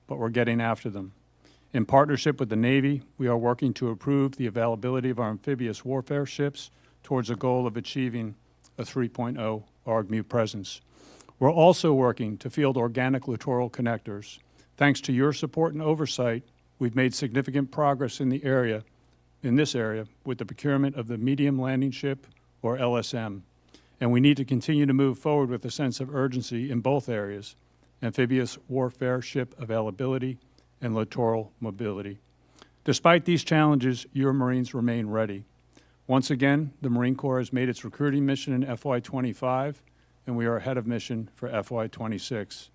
but we're getting after them. In partnership with the Navy, we are working to improve the availability of our amphibious warfare ships towards a goal of achieving a 3.0 ARGMU presence. We're also working to field organic littoral connectors. Thanks to your support and oversight, we've made significant progress in this area with the procurement of the Medium Landing Ship, or LSM. And we need to continue to move forward with a sense of urgency in both areas, amphibious warfare ship availability and littoral mobility. Despite these challenges, your Marines remain ready. Once again, the Marine Corps has made its recruiting mission in FY25, and we are ahead of mission for FY26.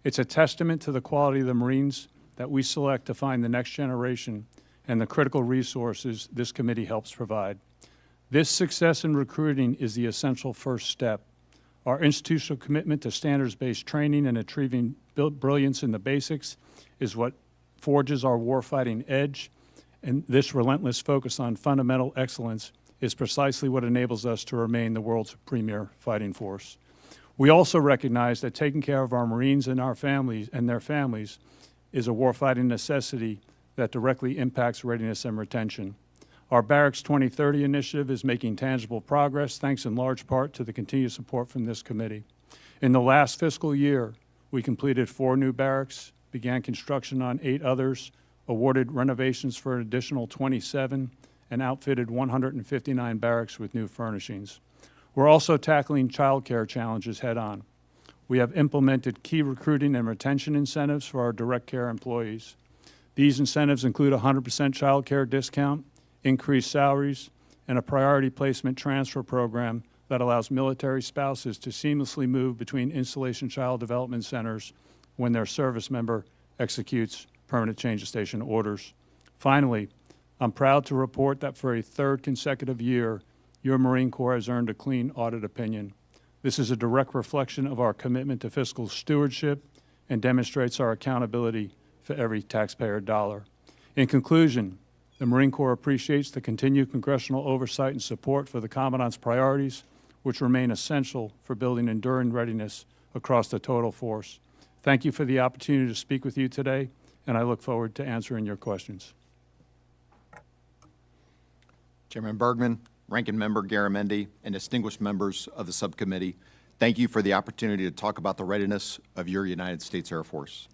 It's a testament to the quality of the Marines that we select to find the next generation and the critical resources this committee helps provide. This success in recruiting is the essential first step. Our institutional commitment to standards-based training and achieving brilliance in the basics is what forges our warfighting edge, and this relentless focus on fundamental excellence is precisely what enables us to remain the world's premier fighting force. We also recognize that taking care of our Marines and their families is a warfighting necessity that directly impacts readiness and retention. Our Barracks 2030 initiative is making tangible progress, thanks in large part to the continued support from this committee. In the last fiscal year, we completed 4 new barracks, began construction on 8 others, awarded renovations for an additional 27, and outfitted 159 barracks with new furnishings. We're also tackling childcare challenges head-on. We have implemented key recruiting and retention incentives for our direct care employees. These incentives include a 100% childcare discount, increased salaries, and a priority placement transfer program that allows military spouses to seamlessly move between installation child development centers when their service member executes permanent change of station orders. Finally, I'm proud to report that for a 3rd consecutive year, your Marine Corps has earned a clean audit opinion. This is a direct reflection of our commitment to fiscal stewardship and demonstrates our accountability for every taxpayer dollar. In conclusion, the Marine Corps appreciates the continued congressional oversight and support for the Commandant's priorities, which remain essential for building enduring readiness across the total force. Thank you for the opportunity to speak with you today, and I look forward to answering your questions. Chairman Bergman, Ranking Member Garamendi, and distinguished members of the subcommittee, thank you for the opportunity to talk about the readiness of your United States Air Force.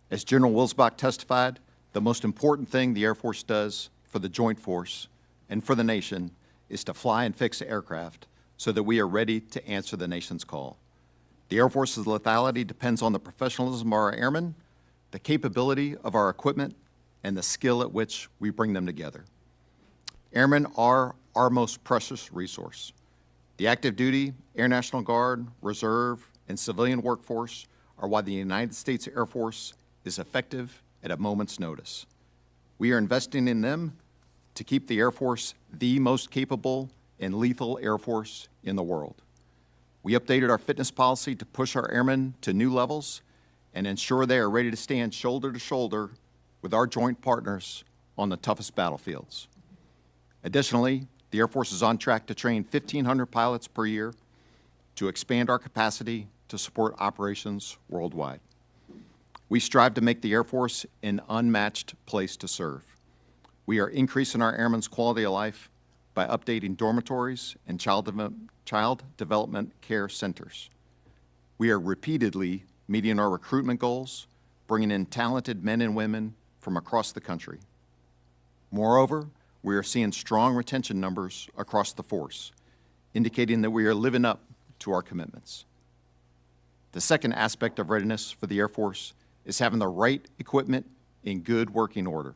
As General Wilsbach testified, the most important thing the Air Force does for the Joint Force and for the nation is to fly and fix aircraft so that we are ready to answer the nation's call. The Air Force's lethality depends on the professionalism of our airmen, the capability of our equipment, and the skill at which we bring them together. Airmen are our most precious resource. The active duty, Air National Guard, Reserve, and civilian workforce are why the United States Air Force is effective at a moment's notice. We are investing in them to keep the Air Force the most capable and lethal Air Force in the world. We updated our fitness policy to push our airmen to new levels and ensure they are ready to stand shoulder to shoulder with our joint partners on the toughest battlefields. Additionally, the Air Force is on track to train 1,500 pilots per year to expand our capacity to support operations worldwide. We strive to make the Air Force an unmatched place to serve. We are increasing our airmen's quality of life by updating dormitories and child development care centers. We are repeatedly meeting our recruitment goals, bringing in talented men and women from across the country. Moreover, we are seeing strong retention numbers across the force, indicating that we are living up to our commitments. The second aspect of readiness for the Air Force is having the right equipment in good working order.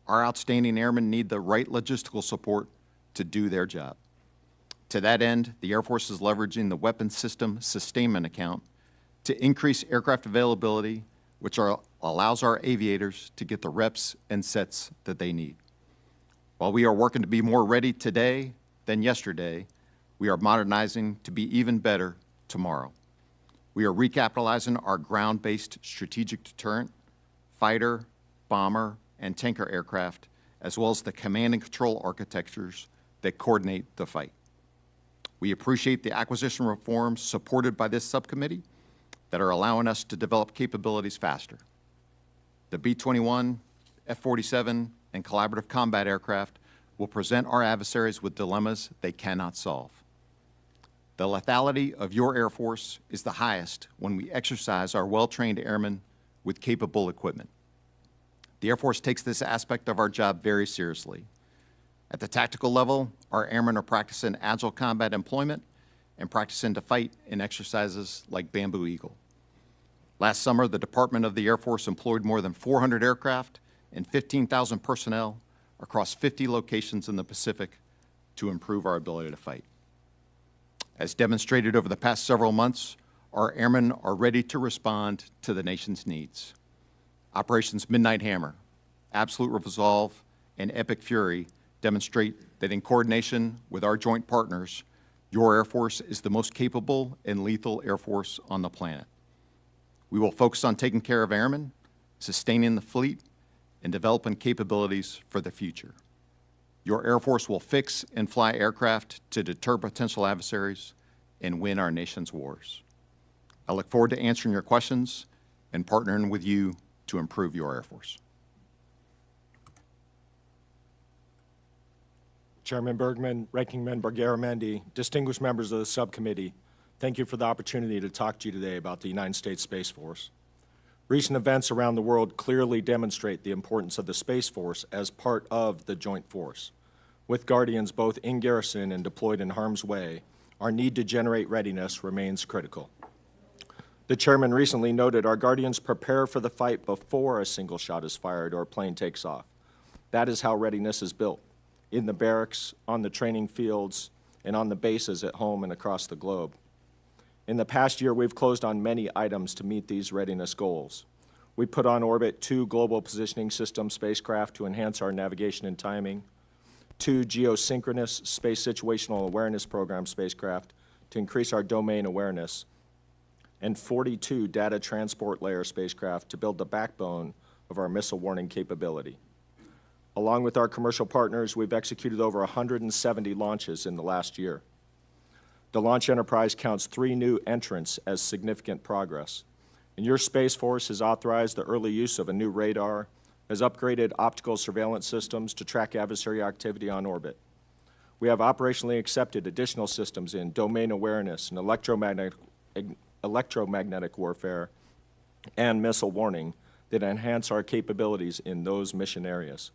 Our outstanding airmen need the right logistical support to do their job. To that end, the Air Force is leveraging the Weapons System Sustainment Account to increase aircraft availability, which allows our aviators to get the reps and sets that they need. While we are working to be more ready today than yesterday, we are modernizing to be even better tomorrow. We are recapitalizing our ground-based strategic deterrent, fighter, bomber, and tanker aircraft, as well as the command and control architectures that coordinate the fight. We appreciate the acquisition reforms supported by this subcommittee that are allowing us to develop capabilities faster. The B-21, F-47, and collaborative combat aircraft will present our adversaries with dilemmas they cannot solve. The lethality of your Air Force is the highest when we exercise our well-trained airmen with capable equipment. The Air Force takes this aspect of our job very seriously. At the tactical level, our airmen are practicing agile combat employment and practicing to fight in exercises like Bamboo Eagle. Last summer, the Department of the Air Force employed more than 400 aircraft and 15,000 personnel across 50 locations in the Pacific to improve our ability to fight. As demonstrated over the past several months, our airmen are ready to respond to the nation's needs. Operations Midnight Hammer, Absolute Resolve, and Epic Fury demonstrate that in coordination with our joint partners, your Air Force is the most capable and lethal Air Force on the planet. We will focus on taking care of airmen, sustaining the fleet, and developing capabilities for the future. Your Air Force will fix and fly aircraft to deter potential adversaries and win our nation's wars. I look forward to answering your questions and partnering with you to improve your Air Force. Chairman Bergman, Ranking Member Garamendi, distinguished members of the subcommittee, thank you for the opportunity to talk to you today about the United States Space Force. Recent events around the world clearly demonstrate the importance of the Space Force as part of the joint force. With Guardians both in garrison and deployed in harm's way, our need to generate readiness remains critical. The chairman recently noted our Guardians prepare for the fight before a single shot is fired or a plane takes off. That is how readiness is built, in the barracks, on the training fields, and on the bases at home and across the globe. In the past year, we've closed on many items to meet these readiness goals. We put on orbit 2 Global Positioning System spacecraft to enhance our navigation and timing, 2 Geosynchronous Space Situational Awareness Program spacecraft to increase our domain awareness, and 42 Data Transport Layer spacecraft to build the backbone of our missile warning capability. Along with our commercial partners, we've executed over 170 launches in the last year. The launch enterprise counts 3 new entrants as significant progress. And your Space Force has authorized the early use of a new radar, has upgraded optical surveillance systems to track adversary activity on orbit. We have operationally accepted additional systems in domain awareness and electromagnetic warfare and missile warning that enhance our capabilities in those mission areas.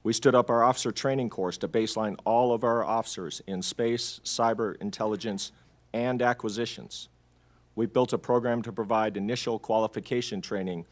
We stood up our officer training course to baseline all of our officers in space, cyber, intelligence, and acquisitions. We built a program to provide initial qualification training